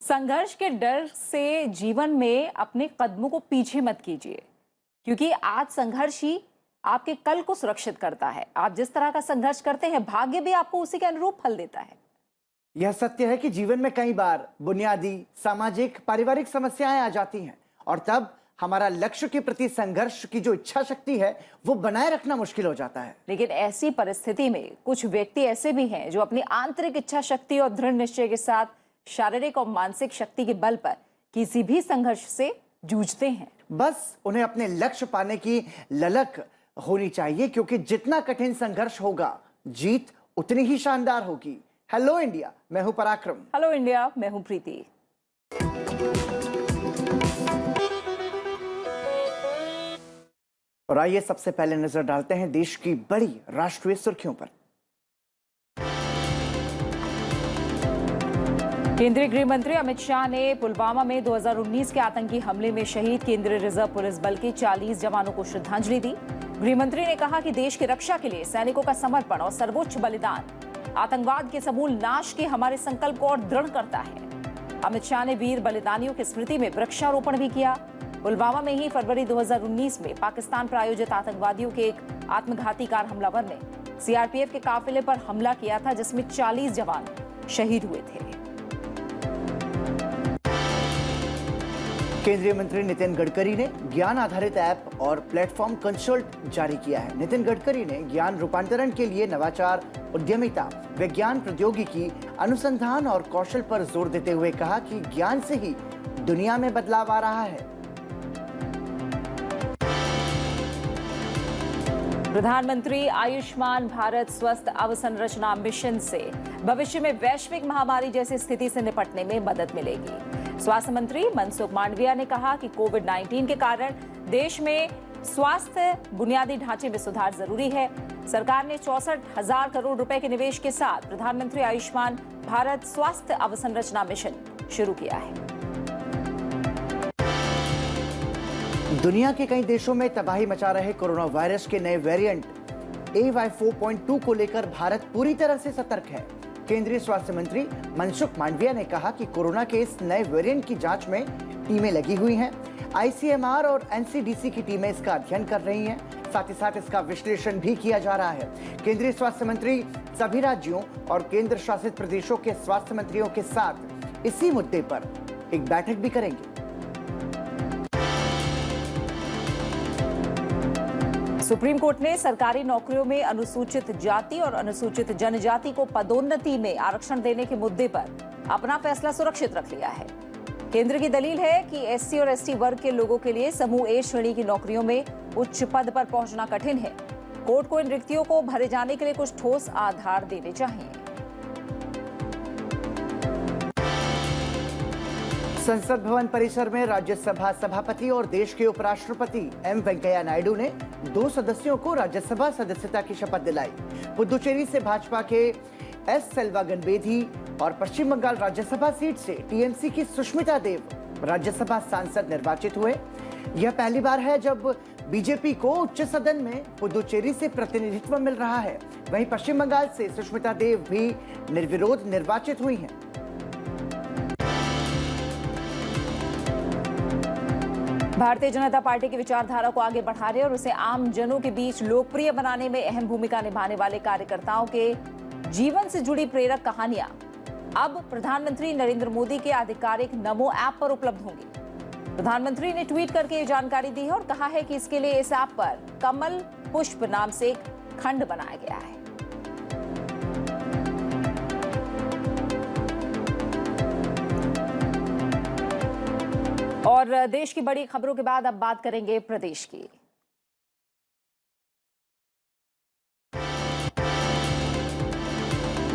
संघर्ष के डर से जीवन में अपने कदमों को पीछे मत कीजिए, क्योंकि आज संघर्ष ही आपके कल को सुरक्षित करता है। आप जिस तरह का संघर्ष करते हैं, भाग्य भी आपको उसी के अनुरूप फल देता है। यह सत्य है कि जीवन में कई बार बुनियादी सामाजिक पारिवारिक समस्याएं आ जाती हैं और तब हमारा लक्ष्य के प्रति संघर्ष की जो इच्छा शक्ति है वो बनाए रखना मुश्किल हो जाता है। लेकिन ऐसी परिस्थिति में कुछ व्यक्ति ऐसे भी हैं जो अपनी आंतरिक इच्छा शक्ति और दृढ़ निश्चय के साथ शारीरिक और मानसिक शक्ति के बल पर किसी भी संघर्ष से जूझते हैं। बस उन्हें अपने लक्ष्य पाने की ललक होनी चाहिए, क्योंकि जितना कठिन संघर्ष होगा जीत उतनी ही शानदार होगी। हेलो इंडिया, मैं हूं पराक्रम। हेलो इंडिया, मैं हूं प्रीति। और आइए सबसे पहले नजर डालते हैं देश की बड़ी राष्ट्रीय सुर्खियों पर। केंद्रीय गृह मंत्री अमित शाह ने पुलवामा में 2019 के आतंकी हमले में शहीद केंद्रीय रिजर्व पुलिस बल के 40 जवानों को श्रद्धांजलि दी। गृह मंत्री ने कहा कि देश की रक्षा के लिए सैनिकों का समर्पण और सर्वोच्च बलिदान आतंकवाद के समूल नाश के हमारे संकल्प को और दृढ़ करता है। अमित शाह ने वीर बलिदानियों की स्मृति में वृक्षारोपण भी किया। पुलवामा में ही फरवरी 2019 में पाकिस्तान प्रायोजित आतंकवादियों के एक आत्मघाती कार हमलावर ने सीआरपीएफ के काफिले पर हमला किया था, जिसमें 40 जवान शहीद हुए थे। केंद्रीय मंत्री नितिन गडकरी ने ज्ञान आधारित ऐप और प्लेटफॉर्म कंसल्ट जारी किया है। नितिन गडकरी ने ज्ञान रूपांतरण के लिए नवाचार, उद्यमिता, विज्ञान, प्रौद्योगिकी, अनुसंधान और कौशल पर जोर देते हुए कहा कि ज्ञान से ही दुनिया में बदलाव आ रहा है। प्रधानमंत्री आयुष्मान भारत स्वस्थ अवसंरचना मिशन से भविष्य में वैश्विक महामारी जैसी स्थिति से निपटने में मदद मिलेगी। स्वास्थ्य मंत्री मनसुख मांडविया ने कहा कि कोविड-19 के कारण देश में स्वास्थ्य बुनियादी ढांचे में सुधार जरूरी है। सरकार ने 64,000 करोड़ रुपए के निवेश के साथ प्रधानमंत्री आयुष्मान भारत स्वास्थ्य अवसंरचना मिशन शुरू किया है। दुनिया के कई देशों में तबाही मचा रहे कोरोना वायरस के नए वेरिएंट AY4.2 को लेकर भारत पूरी तरह से सतर्क है। केंद्रीय स्वास्थ्य मंत्री मनसुख मांडविया ने कहा कि कोरोना के इस नए वेरिएंट की जांच में टीमें लगी हुई हैं। ICMR और NCDC की टीमें इसका अध्ययन कर रही हैं। साथ ही साथ इसका विश्लेषण भी किया जा रहा है। केंद्रीय स्वास्थ्य मंत्री सभी राज्यों और केंद्र शासित प्रदेशों के स्वास्थ्य मंत्रियों के साथ इसी मुद्दे पर एक बैठक भी करेंगे। सुप्रीम कोर्ट ने सरकारी नौकरियों में अनुसूचित जाति और अनुसूचित जनजाति को पदोन्नति में आरक्षण देने के मुद्दे पर अपना फैसला सुरक्षित रख लिया है। केंद्र की दलील है कि SC और ST वर्ग के लोगों के लिए समूह A श्रेणी की नौकरियों में उच्च पद पर पहुंचना कठिन है। कोर्ट को इन रिक्तियों को भरे जाने के लिए कुछ ठोस आधार देने चाहिए। संसद भवन परिसर में राज्यसभा सभापति और देश के उपराष्ट्रपति M वेंकैया नायडू ने 2 सदस्यों को राज्यसभा सदस्यता की शपथ दिलाई। पुदुचेरी से भाजपा के S सेल्वागनबेधी और पश्चिम बंगाल राज्यसभा सीट से TMC की सुष्मिता देव राज्यसभा सांसद निर्वाचित हुए। यह पहली बार है जब बीजेपी को उच्च सदन में पुदुचेरी से प्रतिनिधित्व मिल रहा है। वहीं पश्चिम बंगाल से सुष्मिता देव भी निर्विरोध निर्वाचित हुई हैं। भारतीय जनता पार्टी की विचारधारा को आगे बढ़ाने और उसे आम जनों के बीच लोकप्रिय बनाने में अहम भूमिका निभाने वाले कार्यकर्ताओं के जीवन से जुड़ी प्रेरक कहानियां अब प्रधानमंत्री नरेंद्र मोदी के आधिकारिक नमो ऐप पर उपलब्ध होंगी। प्रधानमंत्री ने ट्वीट करके ये जानकारी दी है और कहा है कि इसके लिए इस ऐप पर कमल पुष्प नाम से एक खंड बनाया गया है। और देश की बड़ी खबरों के बाद अब बात करेंगे प्रदेश की।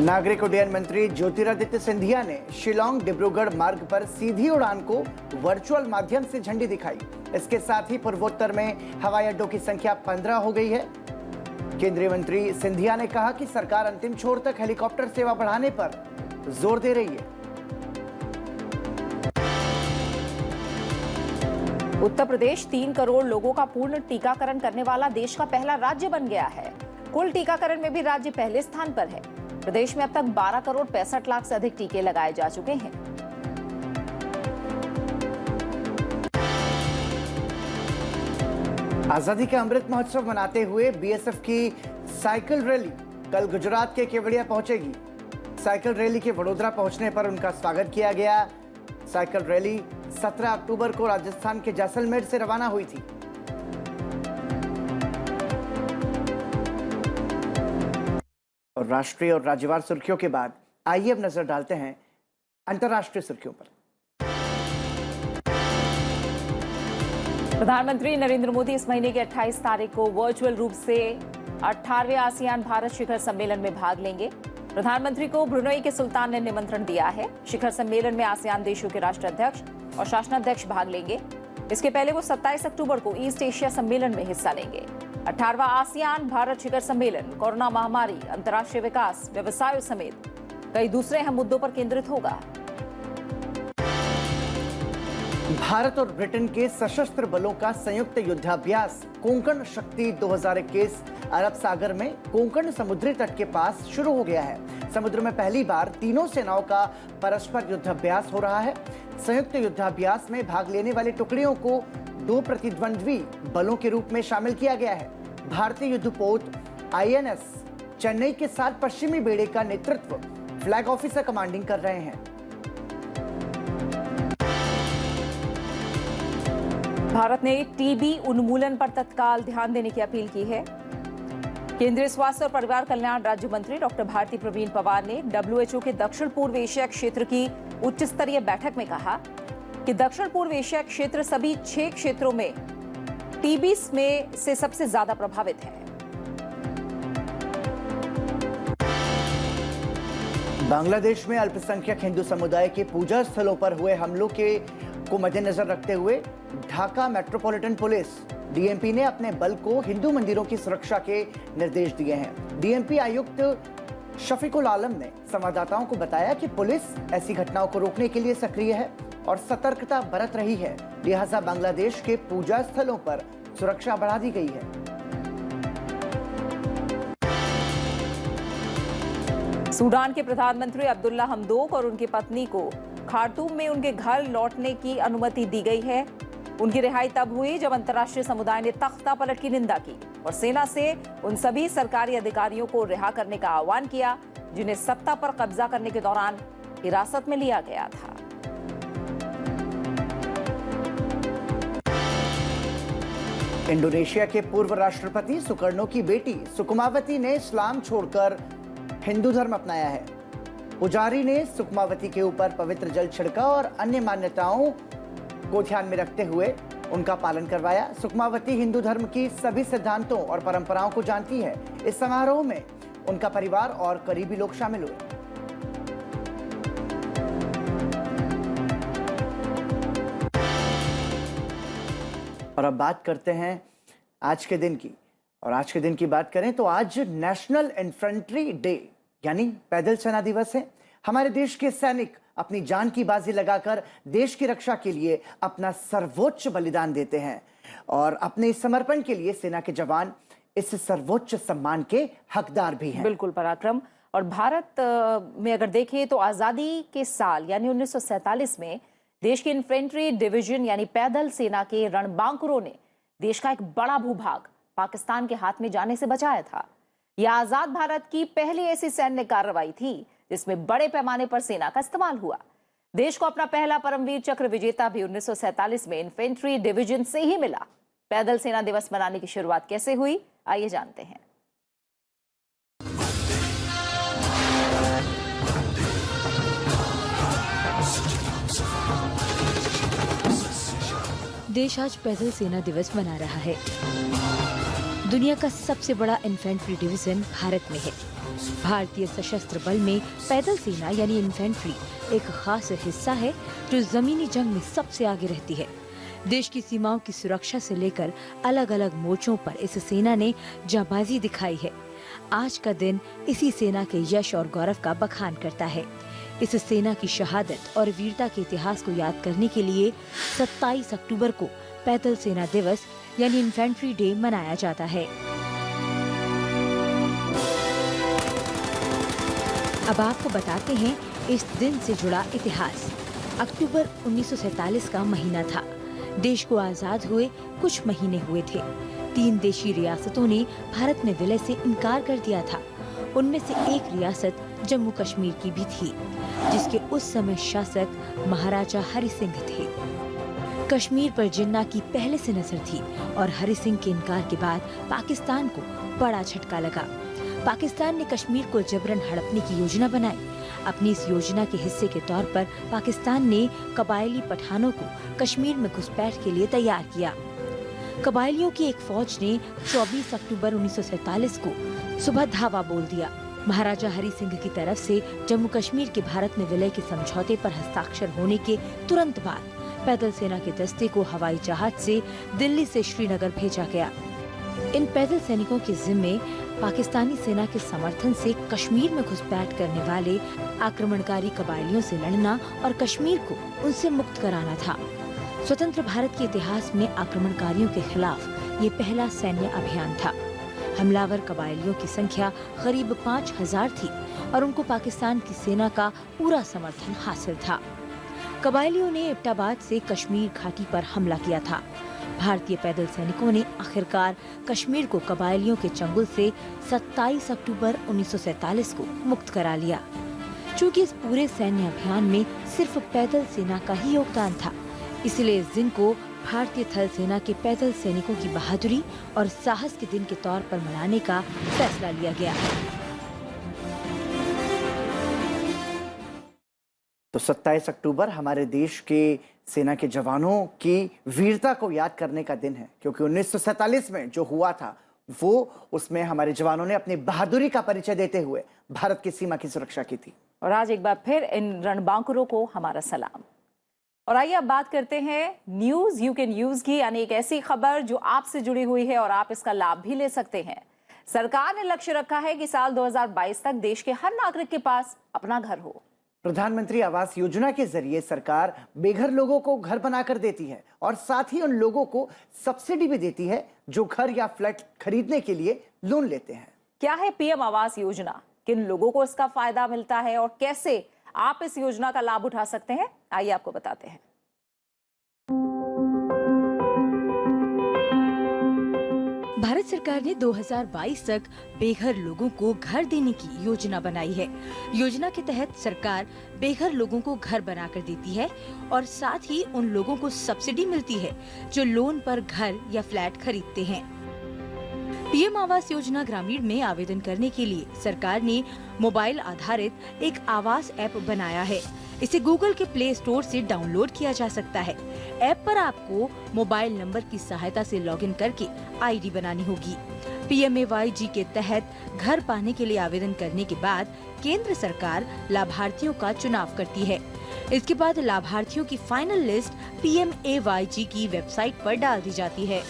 नागरिक उड्डयन मंत्री ज्योतिरादित्य सिंधिया ने शिलांग डिब्रूगढ़ मार्ग पर सीधी उड़ान को वर्चुअल माध्यम से झंडी दिखाई। इसके साथ ही पूर्वोत्तर में हवाई अड्डों की संख्या 15 हो गई है। केंद्रीय मंत्री सिंधिया ने कहा कि सरकार अंतिम छोर तक हेलीकॉप्टर सेवा बढ़ाने पर जोर दे रही है। उत्तर प्रदेश 3 करोड़ लोगों का पूर्ण टीकाकरण करने वाला देश का पहला राज्य बन गया है। कुल टीकाकरण में भी राज्य पहले स्थान पर है। प्रदेश में अब तक 12 करोड़ 65 लाख से अधिक टीके लगाए जा चुके हैं। आजादी का अमृत महोत्सव मनाते हुए बीएसएफ की साइकिल रैली कल गुजरात के केवड़िया पहुंचेगी। साइकिल रैली के वडोदरा पहुंचने पर उनका स्वागत किया गया। साइकिल रैली 17 अक्टूबर को राजस्थान के जैसलमेर से रवाना हुई थी। और राष्ट्रीय और राज्यवार सुर्खियों के बाद आइए अब नजर डालते हैं अंतर्राष्ट्रीय सुर्खियों पर। प्रधानमंत्री नरेंद्र मोदी इस महीने की 28 तारीख को वर्चुअल रूप से 18वें आसियान भारत शिखर सम्मेलन में भाग लेंगे। प्रधानमंत्री को ब्रुनई के सुल्तान ने निमंत्रण दिया है। शिखर सम्मेलन में आसियान देशों के राष्ट्राध्यक्ष और शासनाध्यक्ष भाग लेंगे। इसके पहले वो 27 अक्टूबर को ईस्ट एशिया सम्मेलन में हिस्सा लेंगे। 18वां आसियान भारत शिखर सम्मेलन कोरोना महामारी, अंतर्राष्ट्रीय विकास, व्यवसाय समेत कई दूसरे अहम मुद्दों पर केंद्रित होगा। भारत और ब्रिटेन के सशस्त्र बलों का संयुक्त युद्धाभ्यास कोंकण शक्ति 2021 अरब सागर में कोंकण समुद्री तट के पास शुरू हो गया है। समुद्र में पहली बार तीनों सेनाओं का परस्पर युद्धाभ्यास हो रहा है। संयुक्त युद्धाभ्यास में भाग लेने वाली टुकड़ियों को 2 प्रतिद्वंद्वी बलों के रूप में शामिल किया गया है। भारतीय युद्धपोत INS चेन्नई के साथ पश्चिमी बेड़े का नेतृत्व फ्लैग ऑफिसर कमांडिंग कर रहे हैं। भारत ने टीबी उन्मूलन पर तत्काल ध्यान देने की अपील की है। केंद्रीय स्वास्थ्य और परिवार कल्याण राज्य मंत्री डॉक्टर भारती प्रवीण पवार ने WHO के दक्षिण पूर्व एशिया क्षेत्र की उच्च स्तरीय बैठक में कहा कि दक्षिण पूर्व एशिया क्षेत्र सभी 6 क्षेत्रों में टीबी में से सबसे ज्यादा प्रभावित है। बांग्लादेश में अल्पसंख्यक हिंदू समुदाय के पूजा स्थलों पर हुए हमलों को मद्देनजर रखते हुए ढाका मेट्रोपॉलिटन पुलिस DMP ने अपने बल को हिंदू मंदिरों की सुरक्षा के निर्देश दिए हैं। DMP आयुक्त शफीकुल आलम ने संवाददाताओं को बताया कि पुलिस ऐसी घटनाओं को रोकने के लिए सक्रिय है और सतर्कता बरत रही है। लिहाजा बांग्लादेश के पूजा स्थलों पर सुरक्षा बढ़ा दी गई है। सूडान के प्रधानमंत्री अब्दुल्ला हमदोक और उनकी पत्नी को खार्तूम में उनके घर लौटने की अनुमति दी गई है। उनकी रिहाई तब हुई जब अंतर्राष्ट्रीय समुदाय ने तख्तापलट की निंदा की और सेना से उन सभी सरकारी अधिकारियों को रिहा करने का आह्वान किया जिन्हें सत्ता पर कब्जा करने के दौरान हिरासत में लिया गया था। इंडोनेशिया के पूर्व राष्ट्रपति सुकर्णो की बेटी सुकुमावती ने इस्लाम छोड़कर हिंदू धर्म अपनाया है। पुजारी ने सुकुमावती के ऊपर पवित्र जल छिड़का और अन्य मान्यताओं को ध्यान में रखते हुए उनका पालन करवाया। सुकुमावती हिंदू धर्म की सभी सिद्धांतों और परंपराओं को जानती है। इस समारोह में उनका परिवार और करीबी लोग शामिल हुए। और अब बात करते हैं आज के दिन की। और आज के दिन की बात करें तो आज नेशनल इन्फेंट्री डे यानी पैदल सेना दिवस है। हमारे देश के सैनिक अपनी जान की बाजी लगाकर देश की रक्षा के लिए अपना सर्वोच्च बलिदान देते हैं और अपने इस समर्पण के लिए सेना के जवान इस सर्वोच्च सम्मान के हकदार भी हैं। बिल्कुल पराक्रम। और भारत में अगर देखें तो आजादी के साल यानी 1947 में देश की इन्फेंट्री डिवीजन यानी पैदल सेना के रणबांकुरों ने देश का एक बड़ा भूभाग पाकिस्तान के हाथ में जाने से बचाया था। यह आजाद भारत की पहली ऐसी सैन्य कार्रवाई थी जिसमें बड़े पैमाने पर सेना का इस्तेमाल हुआ। देश को अपना पहला परमवीर चक्र विजेता भी 1947 में इन्फेंट्री डिवीजन से ही मिला। पैदल सेना दिवस मनाने की शुरुआत कैसे हुई, आइए जानते हैं। देश आज पैदल सेना दिवस मना रहा है। दुनिया का सबसे बड़ा इन्फेंट्री डिवीजन भारत में है। भारतीय सशस्त्र बल में पैदल सेना यानी इन्फेंट्री एक खास हिस्सा है जो जमीनी जंग में सबसे आगे रहती है। देश की सीमाओं की सुरक्षा से लेकर अलग अलग मोर्चों पर इस सेना ने जाबाजी दिखाई है। आज का दिन इसी सेना के यश और गौरव का बखान करता है। इस सेना की शहादत और वीरता के इतिहास को याद करने के लिए 27 अक्टूबर को पैदल सेना दिवस यानी इन्फेंट्री डे मनाया जाता है। अब आपको बताते हैं इस दिन से जुड़ा इतिहास। अक्टूबर 1947 का महीना था। देश को आजाद हुए कुछ महीने हुए थे। 3 देशी रियासतों ने भारत में विलय से इनकार कर दिया था। उनमें से एक रियासत जम्मू कश्मीर की भी थी, जिसके उस समय शासक महाराजा हरि सिंह थे। कश्मीर पर जिन्ना की पहले से नजर थी और हरि सिंह के इनकार के बाद पाकिस्तान को बड़ा झटका लगा। पाकिस्तान ने कश्मीर को जबरन हड़पने की योजना बनाई। अपनी इस योजना के हिस्से के तौर पर पाकिस्तान ने कबायली पठानों को कश्मीर में घुसपैठ के लिए तैयार किया। कबायलियों की एक फौज ने 24 अक्टूबर 1947 को सुबह धावा बोल दिया। महाराजा हरि सिंह की तरफ से जम्मू कश्मीर के भारत में विलय के समझौते पर हस्ताक्षर होने के तुरंत बाद पैदल सेना के दस्ते को हवाई जहाज से दिल्ली से श्रीनगर भेजा गया। इन पैदल सैनिकों के जिम्मे पाकिस्तानी सेना के समर्थन से कश्मीर में घुसपैठ करने वाले आक्रमणकारी कबायलियों से लड़ना और कश्मीर को उनसे मुक्त कराना था। स्वतंत्र भारत के इतिहास में आक्रमणकारियों के खिलाफ ये पहला सैन्य अभियान था। हमलावर कबायलियों की संख्या करीब 5000 थी और उनको पाकिस्तान की सेना का पूरा समर्थन हासिल था। कबायलियों ने एबटाबाद से कश्मीर घाटी पर हमला किया था। भारतीय पैदल सैनिकों ने आखिरकार कश्मीर को कबायलियों के चंगुल से 27 अक्टूबर 1947 को मुक्त करा लिया। चूँकि इस पूरे सैन्य अभियान में सिर्फ पैदल सेना का ही योगदान था, इसलिए इस दिन को भारतीय थल सेना के पैदल सैनिकों की बहादुरी और साहस के दिन के तौर पर मनाने का फैसला लिया गया। तो 27 अक्टूबर हमारे देश के सेना के जवानों की वीरता को याद करने का दिन है, क्योंकि 1947 में जो हुआ था वो उसमें हमारे जवानों ने अपनी बहादुरी का परिचय देते हुए भारत की सीमा की सुरक्षा की थी। और आज एक बार फिर इन रणबांकुरों को हमारा सलाम। और आइए अब बात करते हैं न्यूज यू कैन यूज की, यानी एक ऐसी खबर जो आपसे जुड़ी हुई है और आप इसका लाभ भी ले सकते हैं। सरकार ने लक्ष्य रखा है कि साल 2022 तक देश के हर नागरिक के पास अपना घर हो। प्रधानमंत्री आवास योजना के जरिए सरकार बेघर लोगों को घर बनाकर देती है और साथ ही उन लोगों को सब्सिडी भी देती है जो घर या फ्लैट खरीदने के लिए लोन लेते हैं। क्या है पीएम आवास योजना, किन लोगों को इसका फायदा मिलता है और कैसे आप इस योजना का लाभ उठा सकते हैं, आइए आपको बताते हैं। भारत सरकार ने 2022 तक बेघर लोगों को घर देने की योजना बनाई है। योजना के तहत सरकार बेघर लोगों को घर बनाकर देती है और साथ ही उन लोगों को सब्सिडी मिलती है जो लोन पर घर या फ्लैट खरीदते हैं। पीएम आवास योजना ग्रामीण में आवेदन करने के लिए सरकार ने मोबाइल आधारित एक आवास ऐप बनाया है। इसे गूगल के प्ले स्टोर से डाउनलोड किया जा सकता है। ऐप पर आपको मोबाइल नंबर की सहायता से लॉगिन करके आईडी बनानी होगी। PMAY के तहत घर पाने के लिए आवेदन करने के बाद केंद्र सरकार लाभार्थियों का चुनाव करती है। इसके बाद लाभार्थियों की फाइनल लिस्ट PMAY की वेबसाइट पर डाल दी जाती है।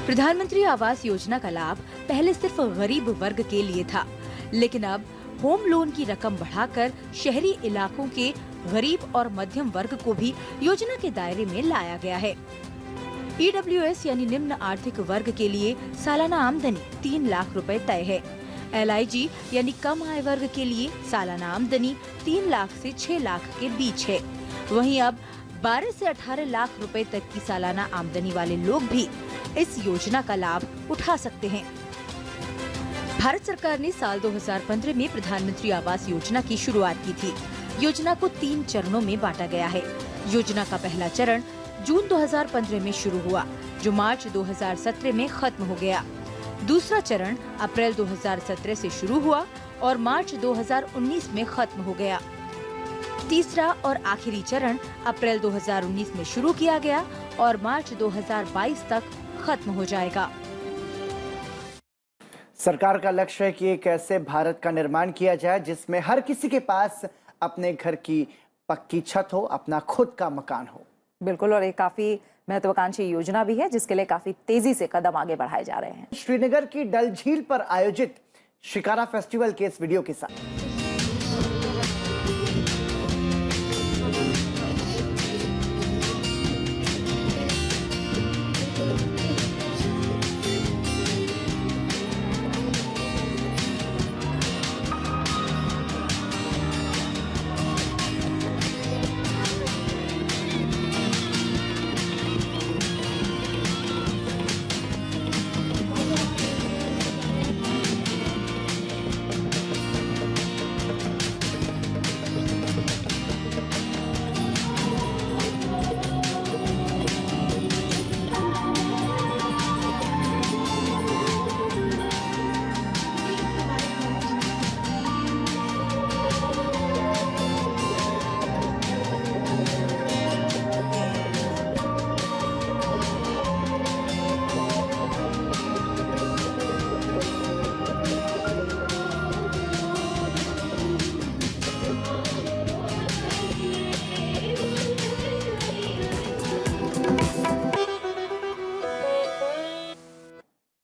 प्रधानमंत्री आवास योजना का लाभ पहले सिर्फ गरीब वर्ग के लिए था, लेकिन अब होम लोन की रकम बढ़ाकर शहरी इलाकों के गरीब और मध्यम वर्ग को भी योजना के दायरे में लाया गया है। EWS यानी निम्न आर्थिक वर्ग के लिए सालाना आमदनी 3 लाख रुपए तय है। LIG यानी कम आय वर्ग के लिए सालाना आमदनी 3 लाख से 6 लाख के बीच है। वहीं अब 12 से 18 लाख रुपए तक की सालाना आमदनी वाले लोग भी इस योजना का लाभ उठा सकते हैं। भारत सरकार ने साल 2015 में प्रधानमंत्री आवास योजना की शुरुआत की थी। योजना को 3 चरणों में बांटा गया है। योजना का पहला चरण जून 2015 में शुरू हुआ, जो मार्च 2017 में खत्म हो गया। दूसरा चरण अप्रैल 2017 से शुरू हुआ और मार्च 2019 में खत्म हो गया। तीसरा और आखिरी चरण अप्रैल 2019 में शुरू किया गया और मार्च 2022 तक खत्म हो जाएगा। सरकार का लक्ष्य है कि एक ऐसे भारत का निर्माण किया जाए जिसमें हर किसी के पास अपने घर की पक्की छत हो, अपना खुद का मकान हो। बिल्कुल, और एक काफी महत्वाकांक्षी योजना भी है जिसके लिए काफी तेजी से कदम आगे बढ़ाए जा रहे हैं। श्रीनगर की डल झील पर आयोजित शिकारा फेस्टिवल के इस वीडियो के साथ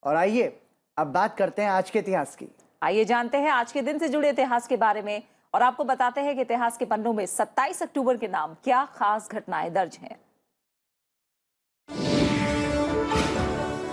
और आइए अब बात करते हैं आज के इतिहास की। आइए जानते हैं आज के दिन से जुड़े इतिहास के बारे में और आपको बताते हैं कि इतिहास के पन्नों में 27 अक्टूबर के नाम क्या खास घटनाएं दर्ज हैं।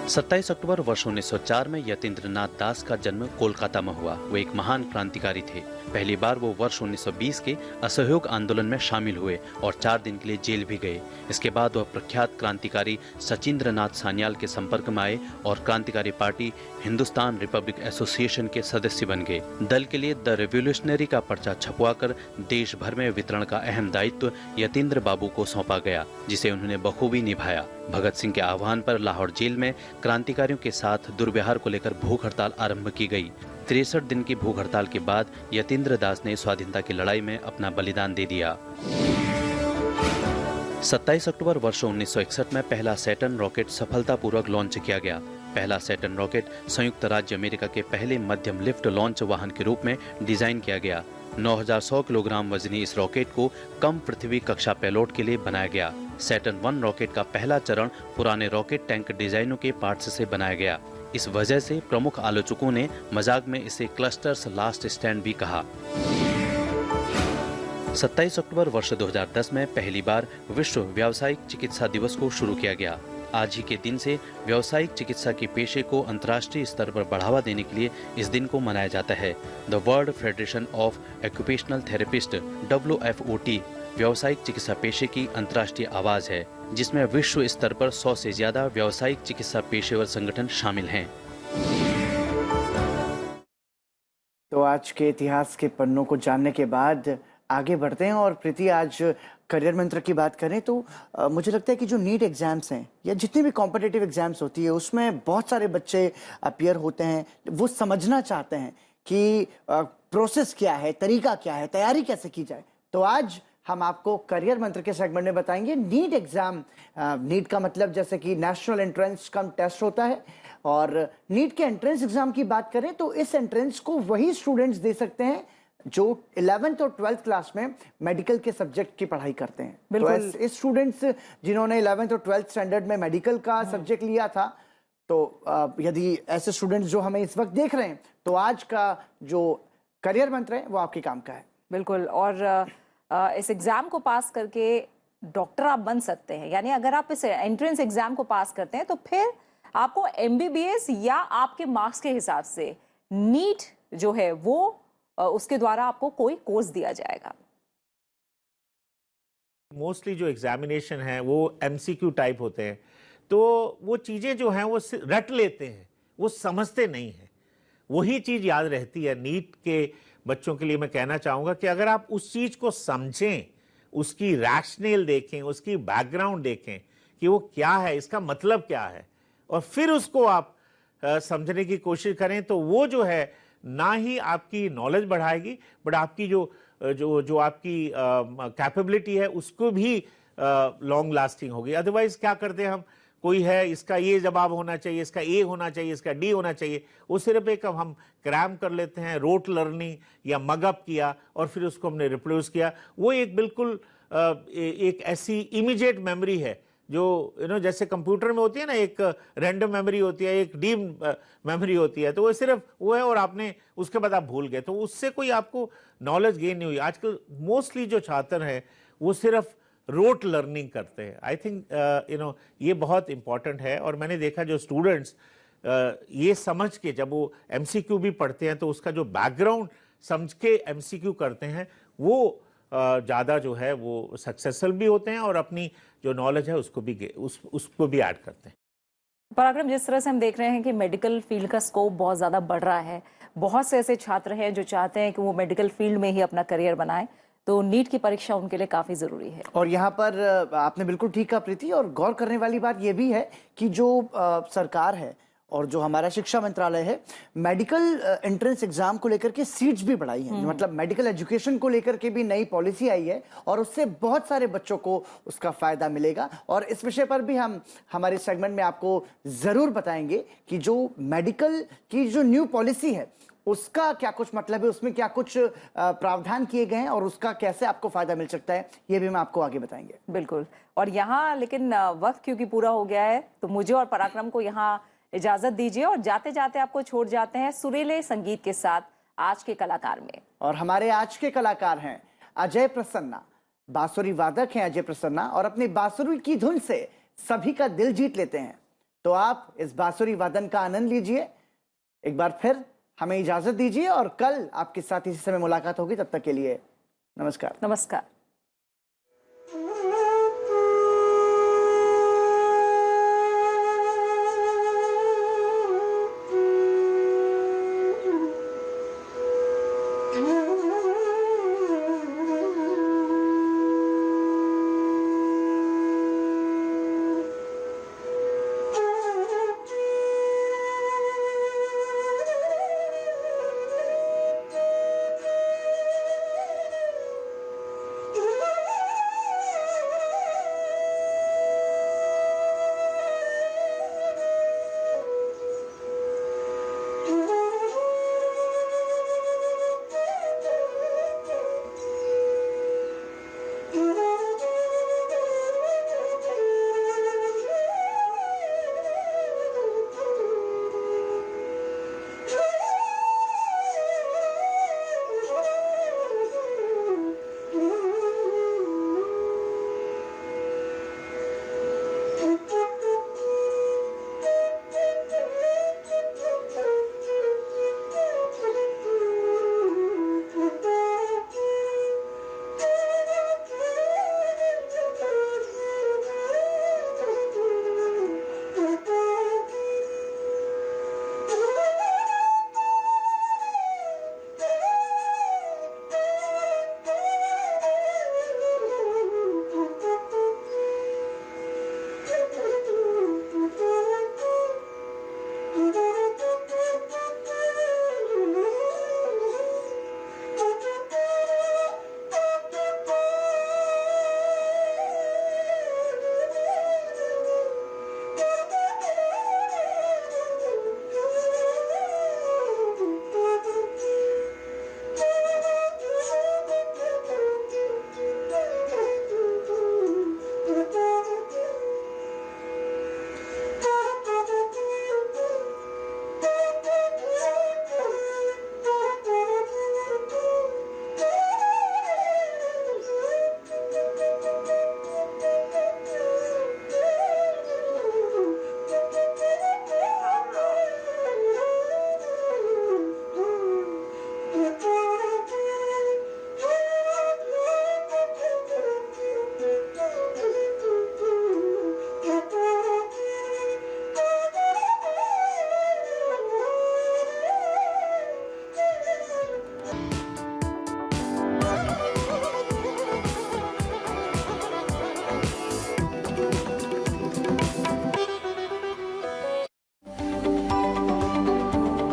27 अक्टूबर वर्ष 1904 में यतीन्द्रनाथ दास का जन्म कोलकाता में हुआ। वो एक महान क्रांतिकारी थे। पहली बार वो वर्ष 1920 के असहयोग आंदोलन में शामिल हुए और 4 दिन के लिए जेल भी गए। इसके बाद वह प्रख्यात क्रांतिकारी सचिंद्रनाथ सान्याल के संपर्क में आए और क्रांतिकारी पार्टी हिंदुस्तान रिपब्लिक एसोसिएशन के सदस्य बन गए। दल के लिए द रेवोल्यूशनरी का पर्चा छपवाकर देश भर में वितरण का अहम दायित्व यतीन्द्र बाबू को सौंपा गया, जिसे उन्होंने बखूबी निभाया। भगत सिंह के आह्वान पर लाहौर जेल में क्रांतिकारियों के साथ दुर्व्यवहार को लेकर भूख हड़ताल आरंभ की गई। 63 दिन की भूख हड़ताल के बाद यतीन्द्र दास ने स्वाधीनता की लड़ाई में अपना बलिदान दे दिया। 27 अक्टूबर वर्ष 1961 में पहला सैटर्न रॉकेट सफलतापूर्वक लॉन्च किया गया। पहला सैटर्न रॉकेट संयुक्त राज्य अमेरिका के पहले मध्यम लिफ्ट लॉन्च वाहन के रूप में डिजाइन किया गया। 9100 किलोग्राम वजनी इस रॉकेट को कम पृथ्वी कक्षा पेलोड के लिए बनाया गया। सैटर्न 1 रॉकेट का पहला चरण पुराने रॉकेट टैंक डिजाइनों के पार्ट्स से बनाया गया। इस वजह से प्रमुख आलोचकों ने मजाक में इसे क्लस्टर्स लास्ट स्टैंड भी कहा। 27 अक्टूबर वर्ष 2010 में पहली बार विश्व व्यावसायिक चिकित्सा दिवस को शुरू किया गया। आज ही के दिन से व्यावसायिक चिकित्सा के पेशे को अंतर्राष्ट्रीय स्तर पर बढ़ावा देने के लिए इस दिन को मनाया जाता है। The world federation of occupational therapist WFOT व्यावसायिक चिकित्सा पेशे की अंतर्राष्ट्रीय आवाज है, जिसमें विश्व स्तर पर 100 से ज्यादा व्यावसायिक चिकित्सा पेशेवर संगठन शामिल हैं। तो आज के इतिहास के पन्नों को जानने के बाद आगे बढ़ते हैं और प्रीति, आज करियर मंत्र की बात करें तो मुझे लगता है कि जो नीट एग्जाम्स हैं या जितनी भी कॉम्पिटिटिव एग्जाम्स होती है उसमें बहुत सारे बच्चे अपीयर होते हैं। वो समझना चाहते हैं कि प्रोसेस क्या है, तरीका क्या है, तैयारी कैसे की जाए। तो आज हम आपको करियर मंत्र के सेगमेंट में बताएंगे नीट एग्जाम। नीट का मतलब जैसे कि नेशनल एंट्रेंस कम टेस्ट होता है, और नीट के एंट्रेंस एग्जाम की बात करें तो इस एंट्रेंस को वही स्टूडेंट्स दे सकते हैं जो 11th और 12th क्लास में मेडिकल के सब्जेक्ट की पढ़ाई करते हैं। बिल्कुल। तो इस स्टूडेंट्स जिन्होंने 11th और 12th स्टैंडर्ड में मेडिकल का सब्जेक्ट लिया था, तो यदि ऐसे स्टूडेंट्स जो हमें इस वक्त देख रहे हैं तो आज का जो करियर मंत्र है वो आपके काम का है। बिल्कुल। और इस एग्जाम को पास करके डॉक्टर आप बन सकते हैं। यानी अगर आप इस एंट्रेंस एग्जाम को पास करते हैं तो फिर आपको MBBS या आपके मार्क्स के हिसाब से नीट जो है वो उसके द्वारा आपको कोई कोर्स दिया जाएगा। मोस्टली जो एग्जामिनेशन है वो MCQ टाइप होते हैं, तो वो चीज़ें जो हैं वो रट लेते हैं, वो समझते नहीं हैं। वही चीज़ याद रहती है। नीट के बच्चों के लिए मैं कहना चाहूँगा कि अगर आप उस चीज़ को समझें, उसकी रैशनल देखें, उसकी बैकग्राउंड देखें कि वो क्या है, इसका मतलब क्या है, और फिर उसको आप समझने की कोशिश करें, तो वो जो है ना ही आपकी नॉलेज बढ़ाएगी बट आपकी जो आपकी कैपेबिलिटी है उसको भी लॉन्ग लास्टिंग होगी। अदरवाइज क्या करते हैं हम, कोई है इसका ये जवाब होना चाहिए, इसका ए होना चाहिए, इसका डी होना चाहिए, वो सिर्फ एक हम क्रैम कर लेते हैं, रोट लर्निंग या मगअप किया और फिर उसको हमने रिप्रोड्यूस किया। वो एक बिल्कुल एक ऐसी इमीडिएट मेमोरी है जो जैसे कंप्यूटर में होती है ना, एक रैंडम मेमोरी होती है, एक डीम मेमोरी होती है, तो वो सिर्फ वो है और आपने उसके बाद आप भूल गए, तो उससे कोई आपको नॉलेज गेन नहीं हुई। आजकल मोस्टली जो छात्र हैं वो सिर्फ रोट लर्निंग करते हैं। आई थिंक ये बहुत इंपॉर्टेंट है। और मैंने देखा जो स्टूडेंट्स ये समझ के जब वो MCQ भी पढ़ते हैं तो उसका जो बैकग्राउंड समझ के MCQ करते हैं वो ज़्यादा जो है वो सक्सेसफुल भी होते हैं और अपनी जो नॉलेज है उसको भी ऐड करते हैं। पराक्रम, जिस तरह से हम देख रहे हैं कि मेडिकल फील्ड का स्कोप बहुत ज़्यादा बढ़ रहा है, बहुत से ऐसे छात्र हैं जो चाहते हैं कि वो मेडिकल फील्ड में ही अपना करियर बनाएं, तो नीट की परीक्षा उनके लिए काफ़ी ज़रूरी है। और यहाँ पर आपने बिल्कुल ठीक कहा प्रीति, और गौर करने वाली बात यह भी है कि जो सरकार है और जो हमारा शिक्षा मंत्रालय है, मेडिकल एंट्रेंस एग्जाम को लेकर के सीट्स भी बढ़ाई हैं। मतलब मेडिकल एजुकेशन को लेकर के भी नई पॉलिसी आई है और उससे बहुत सारे बच्चों को उसका फायदा मिलेगा। और इस विषय पर भी हम हमारे सेगमेंट में आपको जरूर बताएंगे कि जो मेडिकल की जो न्यू पॉलिसी है उसका क्या कुछ मतलब है, उसमें क्या कुछ प्रावधान किए गए हैं और उसका कैसे आपको फायदा मिल सकता है, ये भी हम आपको आगे बताएंगे। बिल्कुल। और यहाँ लेकिन वक्त क्योंकि पूरा हो गया है तो मुझे और पराक्रम को यहाँ इजाजत दीजिए और जाते जाते आपको छोड़ जाते हैं सुरीले संगीत के साथ आज के कलाकार में। और हमारे आज के कलाकार हैं अजय प्रसन्ना। बांसुरी वादक हैं अजय प्रसन्ना और अपनी बांसुरी की धुन से सभी का दिल जीत लेते हैं। तो आप इस बांसुरी वादन का आनंद लीजिए। एक बार फिर हमें इजाजत दीजिए और कल आपके साथ इसी समय मुलाकात होगी। तब तक के लिए नमस्कार। नमस्कार।